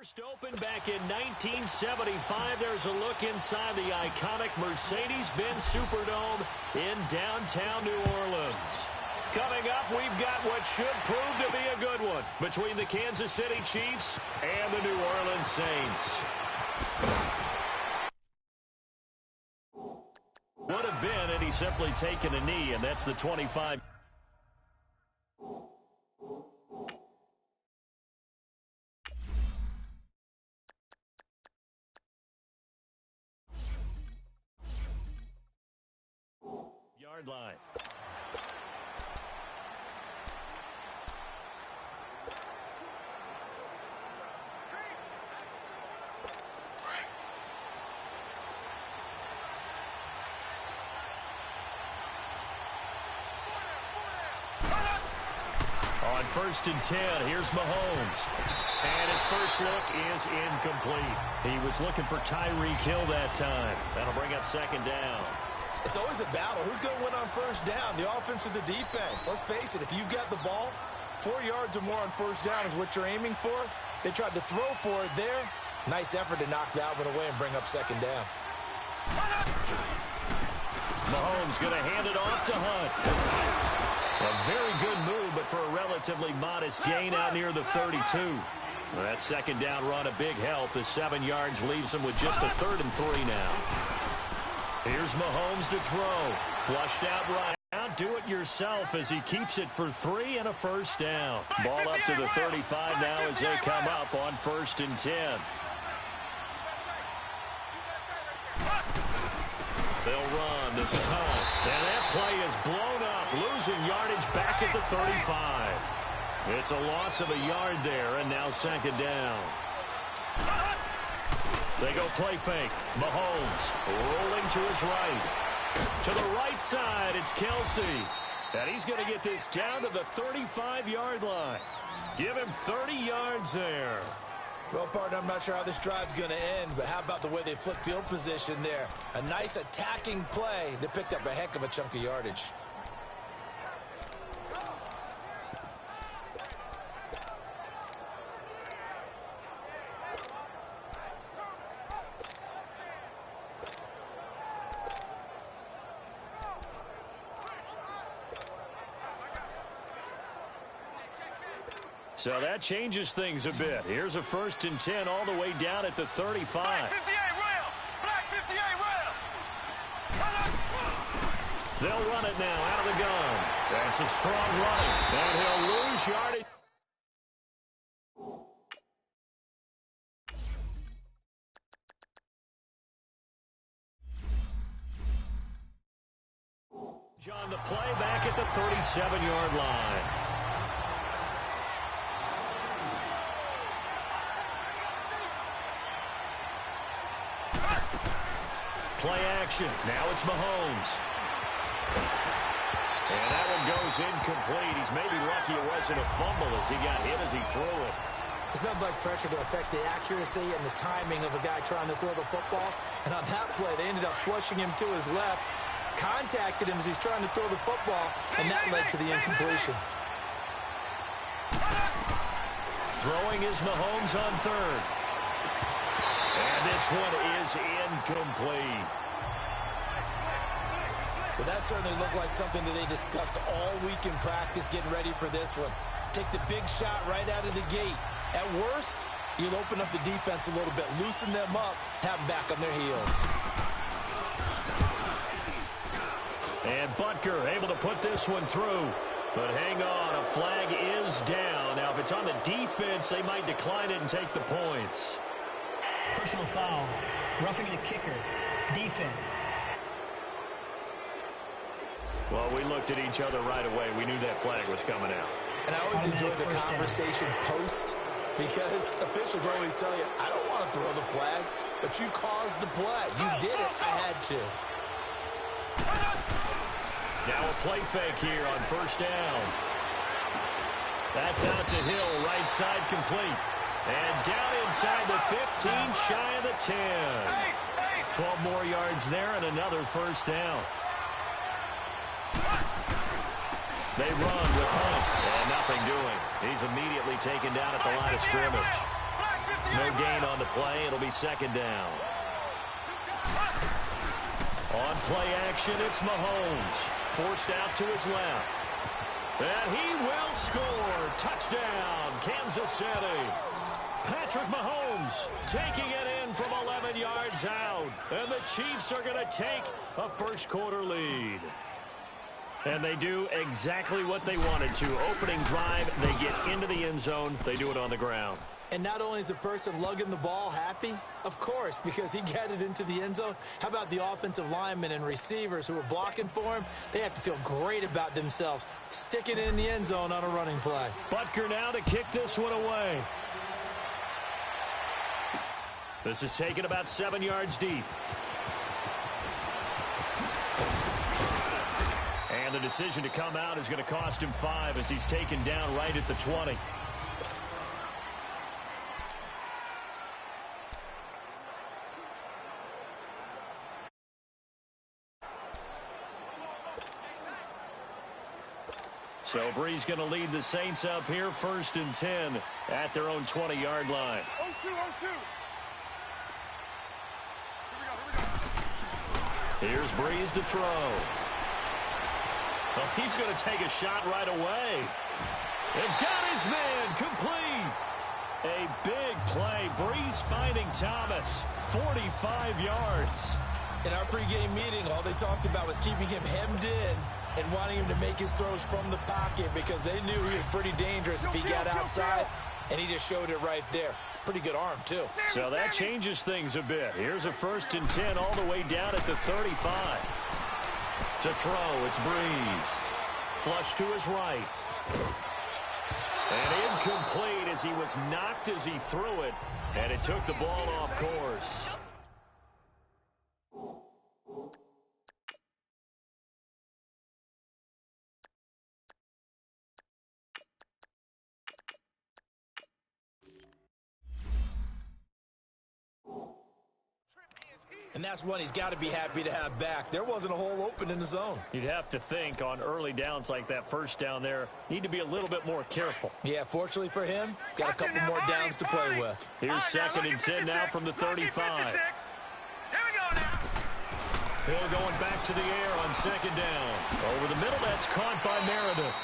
First opened back in 1975. There's a look inside the iconic Mercedes-Benz Superdome in downtown New Orleans. Coming up, we've got what should prove to be a good one between the Kansas City Chiefs and the New Orleans Saints. Would have been had he simply taken a knee, and that's the 25. Yard line. On 1st and 10, here's Mahomes. And his first look is incomplete. He was looking for Tyreek Hill that time. That'll bring up 2nd down. It's always a battle. Who's going to win on 1st down, the offense or the defense? Let's face it, if you've got the ball, 4 yards or more on 1st down is what you're aiming for. They tried to throw for it there. Nice effort to knock that one away and bring up 2nd down. Mahomes going to hand it off to Hunt. A very good move, but for a relatively modest gain out near the 32. That 2nd down run a big help. The 7 yards leaves him with just a 3rd and 3 now. Here's Mahomes to throw. Flushed out right. Now do it yourself as he keeps it for 3 and a 1st down. Ball up to the 35 now as they come up on 1st and 10. They'll run. This is Hunt. And that play is blown up, losing yardage back at the 35. It's a loss of a yard there, and now 2nd down. They go play fake. Mahomes rolling to his right. To the right side, it's Kelsey. And he's going to get this down to the 35-yard line. Give him 30 yards there. Well, partner, I'm not sure how this drive's going to end, but how about the way they flip field position there? A nice attacking play that picked up a heck of a chunk of yardage. So that changes things a bit. Here's a 1st and 10 all the way down at the 35. Black 58 rail. Black 58 rail. They'll run it now out of the gun. That's a strong run. And he'll lose yardage. John, the play back at the 37-yard line. Play action. Now it's Mahomes. And that one goes incomplete. He's maybe lucky it wasn't a fumble as he got hit as he threw it. It's nothing like pressure to affect the accuracy and the timing of a guy trying to throw the football. And on that play, they ended up flushing him to his left, contacted him as he's trying to throw the football, and that led to the incompletion. Throwing is Mahomes on 3rd. And this one is incomplete. Well, that certainly looked like something that they discussed all week in practice getting ready for this one. Take the big shot right out of the gate. At worst, you'll open up the defense a little bit, loosen them up, have them back on their heels. And Butker able to put this one through. But hang on, a flag is down. Now, if it's on the defense, they might decline it and take the points. Personal foul. Roughing the kicker. Defense. Well, we looked at each other right away. We knew that flag was coming out. And I always enjoy the conversation post because officials always tell you, I don't want to throw the flag, but you caused the play. You did it. I had to. Now a play fake here on 1st down. That's out to Hill, right side complete. And down inside the 15, shy of the 10. 12 more yards there and another 1st down. They run with Hunt, and nothing doing. He's immediately taken down at the line of scrimmage. No gain on the play. It'll be second down. On play action, it's Mahomes. Forced out to his left. And he will score. Touchdown, Kansas City. Patrick Mahomes taking it in from 11 yards out. And the Chiefs are going to take a first-quarter lead. And they do exactly what they wanted to. Opening drive, they get into the end zone. They do it on the ground. And not only is the person lugging the ball happy, of course, because he got it into the end zone. How about the offensive linemen and receivers who are blocking for him? They have to feel great about themselves, sticking it in the end zone on a running play. Butker now to kick this one away. This is taken about 7 yards deep. And the decision to come out is going to cost him 5 as he's taken down right at the 20. So Brees going to lead the Saints up here, 1st and 10 at their own 20-yard line. 0-2, 0-2. Here's Brees to throw. Well, he's going to take a shot right away. And got his man complete. A big play. Brees finding Thomas. 45 yards. In our pregame meeting, all they talked about was keeping him hemmed in and wanting him to make his throws from the pocket because they knew he was pretty dangerous if he got outside, and he just showed it right there. Pretty good arm, too. So that changes things a bit. Here's a 1st and 10 all the way down at the 35. To throw, it's Brees. Flush to his right. And incomplete as he was knocked as he threw it, and it took the ball off course. And that's one he's got to be happy to have back. There wasn't a hole open in the zone. You'd have to think on early downs like that, first down there, need to be a little bit more careful. Yeah, fortunately for him, got a couple more downs to play with. Here's 2nd and 10 now from the 35. Here we go now. Hill going back to the air on 2nd down. Over the middle, that's caught by Meredith.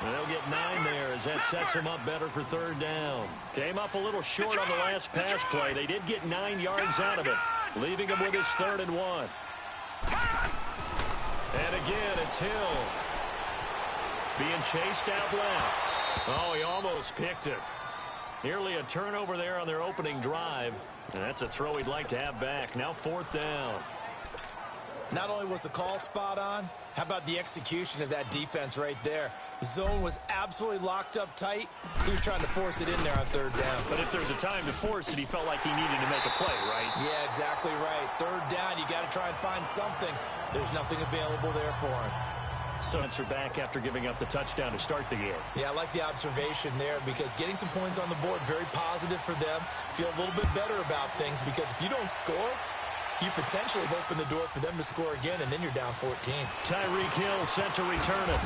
And they'll get 9 there as that sets him up better for 3rd down. Came up a little short on the last pass play. They did get 9 yards out of it, leaving him with his 3rd and 1. And again, it's Hill. Being chased out left. Oh, he almost picked it. Nearly a turnover there on their opening drive. And that's a throw he'd like to have back. Now 4th down. Not only was the call spot on, how about the execution of that defense right there? The zone was absolutely locked up tight. He was trying to force it in there on 3rd down. But if there's a time to force it, he felt like he needed to make a play, right? Yeah, exactly right. 3rd down, you got to try and find something. There's nothing available there for him. So answer back after giving up the touchdown to start the game. Yeah, I like the observation there because getting some points on the board, very positive for them. Feel a little bit better about things because if you don't score, you potentially have opened the door for them to score again, and then you're down 14. Tyreek Hill set to return it.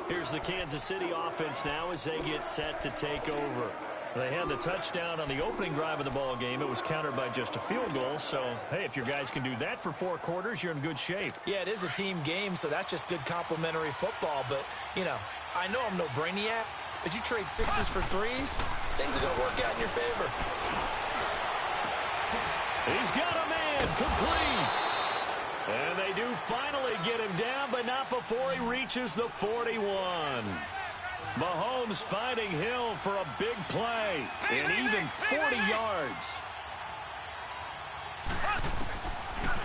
Here's the Kansas City offense now as they get set to take over. They had the touchdown on the opening drive of the ball game. It was countered by just a field goal. So, hey, if your guys can do that for 4 quarters, you're in good shape. Yeah, it is a team game, so that's just good complimentary football. But, you know, I know I'm no brainiac, but you trade 6s for 3s, things are going to work out in your favor. He's got a man complete. And they do finally get him down, but not before he reaches the 41. Mahomes finding Hill for a big play, and even 40 yards.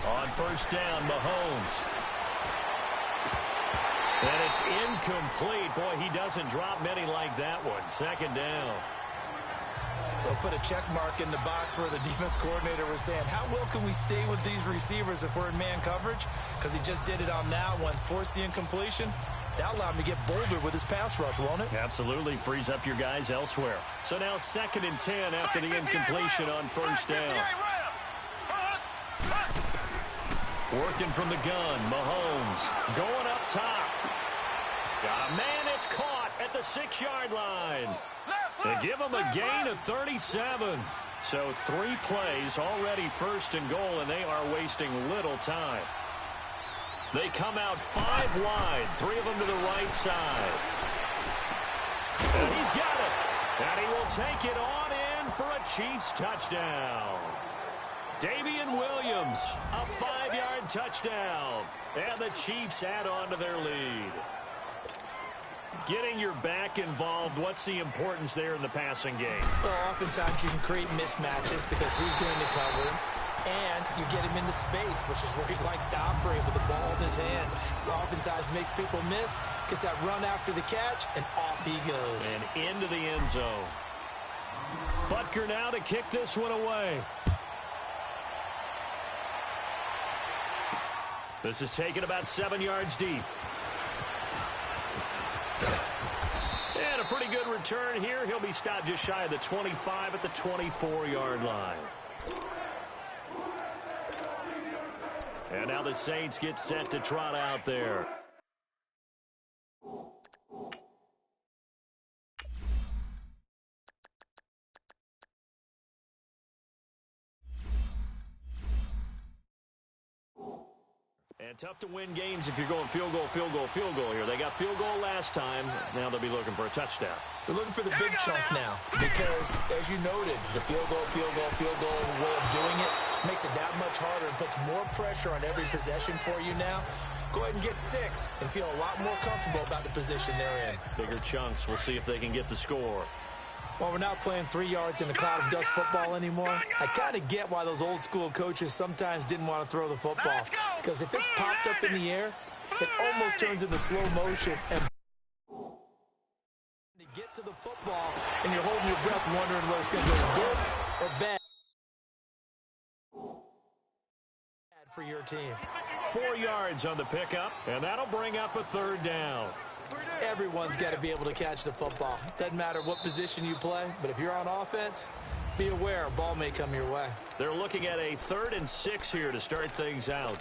On 1st down, Mahomes. And it's incomplete. Boy, he doesn't drop many like that one. 2nd down. They'll put a check mark in the box where the defense coordinator was saying, how well can we stay with these receivers if we're in man coverage? Because he just did it on that one, forced the incompletion. That'll allow him to get bolder with his pass rush, won't it? Absolutely. Frees up your guys elsewhere. So now 2nd and 10 after the incompletion on 1st down. Working from the gun, Mahomes going up top. Got a man, it's caught at the 6-yard line. They give him a gain of 37. So 3 plays, already first and goal, and they are wasting little time. They come out 5 wide, 3 of them to the right side. And he's got it. And he will take it on in for a Chiefs touchdown. Damian Williams, a 5-yard touchdown. And the Chiefs add on to their lead. Getting your back involved, what's the importance there in the passing game? Well, oftentimes you can create mismatches because who's going to cover him? And you get him into space, which is where he likes to operate with the ball in his hands. Oftentimes makes people miss, gets that run after the catch, and off he goes. And into the end zone. Butker now to kick this one away. This is taken about 7 yards deep. And a pretty good return here. He'll be stopped just shy of the 25 at the 24-yard line. And now the Saints get set to trot out there. And tough to win games if you're going field goal, field goal, field goal here. They got field goal last time. Now they'll be looking for a touchdown. They're looking for the big chunk now because, as you noted, the field goal way of doing it makes it that much harder and puts more pressure on every possession for you now. Go ahead and get 6 and feel a lot more comfortable about the position they're in. Bigger chunks. We'll see if they can get the score. While we're not playing 3 yards in a cloud of dust football anymore, I kind of get why those old school coaches sometimes didn't want to throw the football. Because if it's popped up in the air, it almost turns into slow motion. And you get to the football, and you're holding your breath wondering whether it's going to go good or bad for your team. 4 yards on the pickup, and that'll bring up a 3rd down. Everyone's got to be able to catch the football. Doesn't matter what position you play, but if you're on offense, be aware a ball may come your way. They're looking at a 3rd and 6 here to start things out.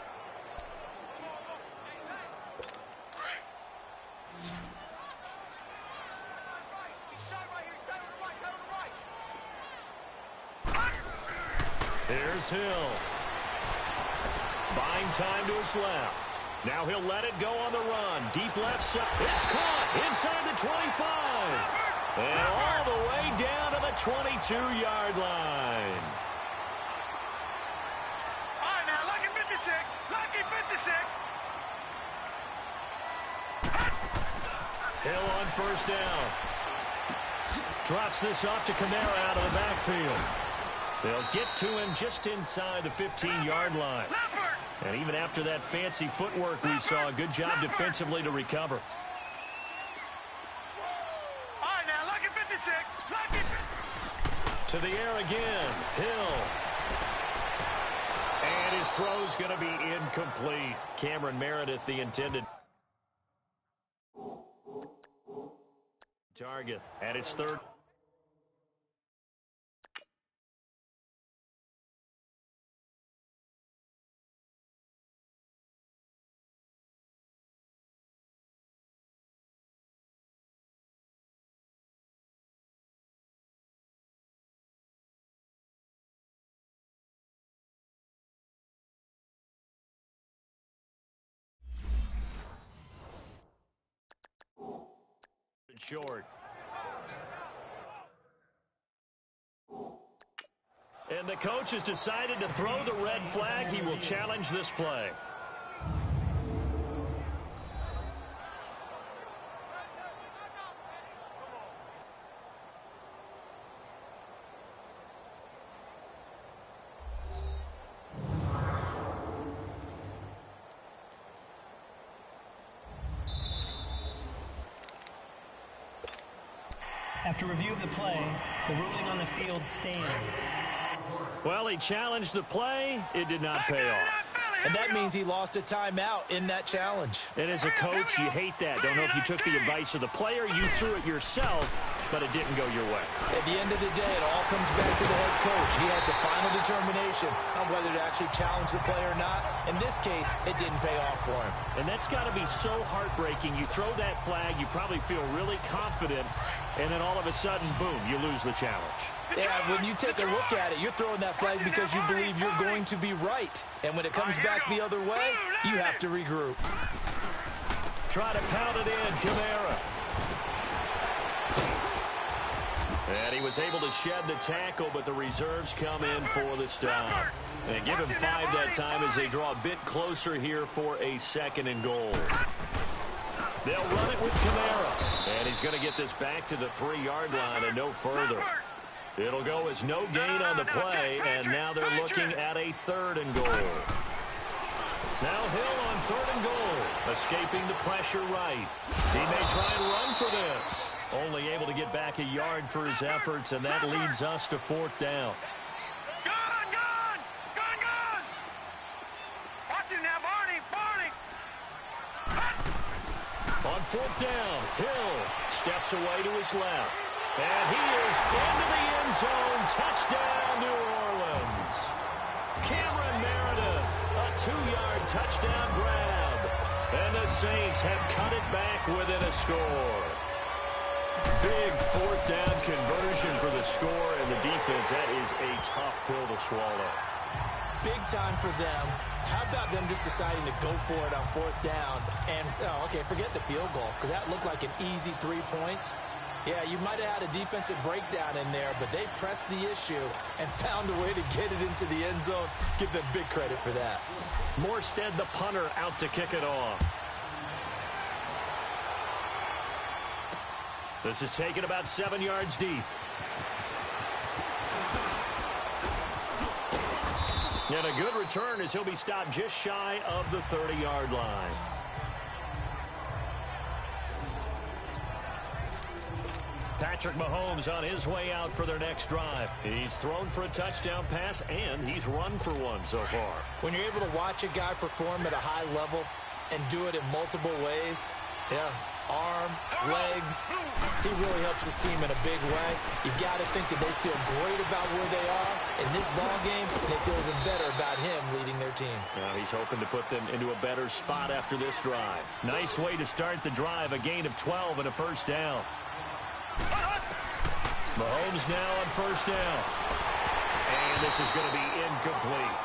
Here's Hill. Buying time to his left. Now he'll let it go on the run. Deep left side. It's caught inside the 25. And all the way down to the 22-yard line. All right, now, lucky 56. Lucky 56. Hill on 1st down. Drops this off to Kamara out of the backfield. They'll get to him just inside the 15-yard line. And even after that fancy footwork we saw, good job defensively to recover. All right, now, lucky 56. Lucky. To the air again. Hill. And his throw's going to be incomplete. Cameron Meredith, the intended target. And it's 3rd. Short. And the coach has decided to throw the red flag. He will challenge this play. After review of the play, the ruling on the field stands. Well, he challenged the play. It did not pay off. And that means he lost a timeout in that challenge. And as a coach, you hate that. Don't know if you took the advice of the player. You threw it yourself. but it didn't go your way. At the end of the day, it all comes back to the head coach. He has the final determination on whether to actually challenge the play or not. In this case, it didn't pay off for him. And that's got to be so heartbreaking. You throw that flag, you probably feel really confident, and then all of a sudden, boom, you lose the challenge. Yeah, when you take a look at it, you're throwing that flag because you believe you're going to be right. And when it comes back the other way, you have to regroup. Try to pound it in, Kamara. And he was able to shed the tackle, but the reserves come in for the stop. And give him 5 that time as they draw a bit closer here for a 2nd and goal. They'll run it with Kamara. And he's going to get this back to the 3-yard line and no further. It'll go as no gain on the play, and now they're looking at a 3rd and goal. Now Hill on 3rd and goal, escaping the pressure right. He may try and run for this. Only able to get back a yard for his efforts, and that leads us to 4th down. Gone! Watch him now, Barney! On 4th down, Hill steps away to his left. And he is into the end zone. Touchdown, New Orleans. Cameron Meredith, a 2-yard touchdown grab. And the Saints have cut it back within a score. Big 4th down conversion for the score, and the defense, that is a tough pill to swallow. Big time for them. How about them just deciding to go for it on 4th down? And, okay, forget the field goal, because that looked like an easy 3 points. Yeah, you might have had a defensive breakdown in there, but they pressed the issue and found a way to get it into the end zone. Give them big credit for that. Morstead, the punter, out to kick it off. This is taken about 7 yards deep. And a good return as he'll be stopped just shy of the 30-yard line. Patrick Mahomes on his way out for their next drive. He's thrown for a touchdown pass, and he's run for one so far. When you're able to watch a guy perform at a high level and do it in multiple ways, yeah, arm, legs, he really helps his team in a big way. You've got to think that they feel great about where they are in this ball game, and they feel even better about him leading their team. Now he's hoping to put them into a better spot after this drive. Nice way to start the drive, a gain of 12 and a 1st down. Mahomes now on 1st down. And this is going to be incomplete.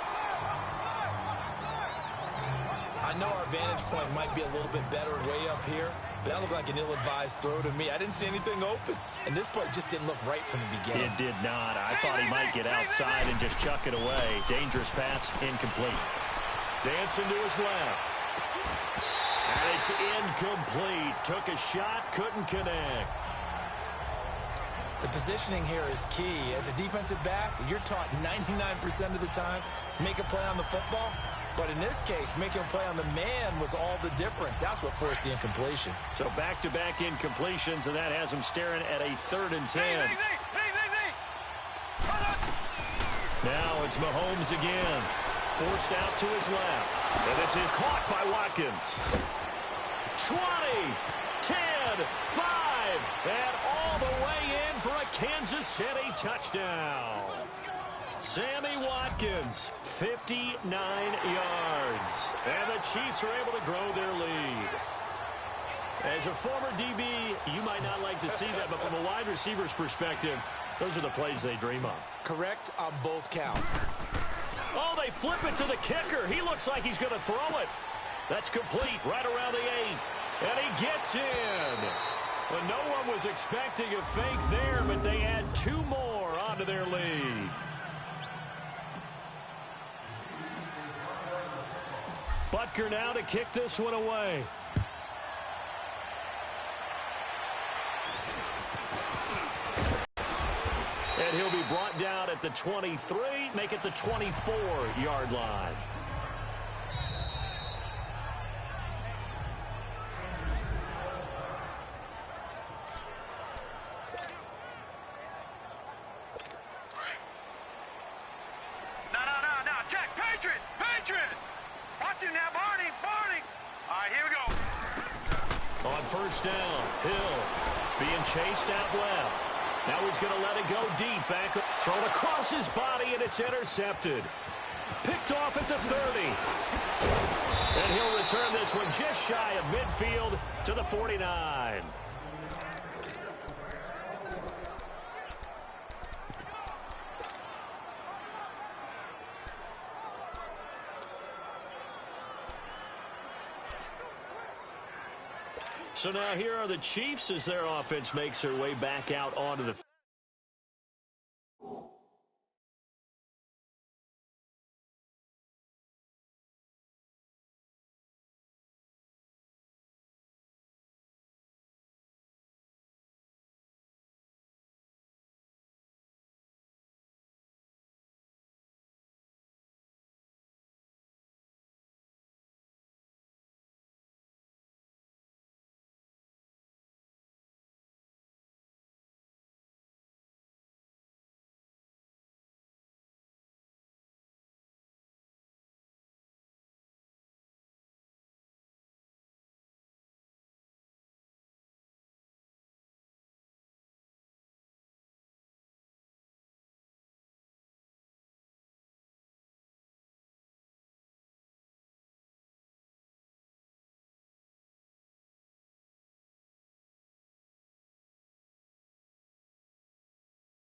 I know our vantage point might be a little bit better way up here, but that looked like an ill-advised throw to me. I didn't see anything open, and this play just didn't look right from the beginning. It did not. I thought he might get outside and just chuck it away. Dangerous pass, incomplete. Dancing to his left. And it's incomplete. Took a shot, couldn't connect. The positioning here is key. As a defensive back, you're taught 99% of the time, make a play on the football. But in this case, making a play on the man was all the difference. That's what forced the incompletion. So back-to-back incompletions, and that has him staring at a 3rd and 10. Now it's Mahomes again. Forced out to his left. And this is caught by Watkins. 20, 10, 5, and all the way in for a Kansas City touchdown. Sammy Watkins, 59 yards. And the Chiefs are able to grow their lead. As a former DB, you might not like to see that, but from a wide receiver's perspective, those are the plays they dream of. Correct on both counts. Oh, they flip it to the kicker. He looks like he's going to throw it. That's complete right around the 8. And he gets in. Well, no one was expecting a fake there, but they add 2 more onto their lead. Butker now to kick this one away. And he'll be brought down at the 23, make it the 24-yard line. No, check, Patriot! Watch him now, Barney! All right, here we go. On 1st down, Hill. Being chased out left. Now he's going to let it go deep. Back, thrown across his body, and it's intercepted. Picked off at the 30. And he'll return this one just shy of midfield to the 49. So now here are the Chiefs as their offense makes their way back out onto the field.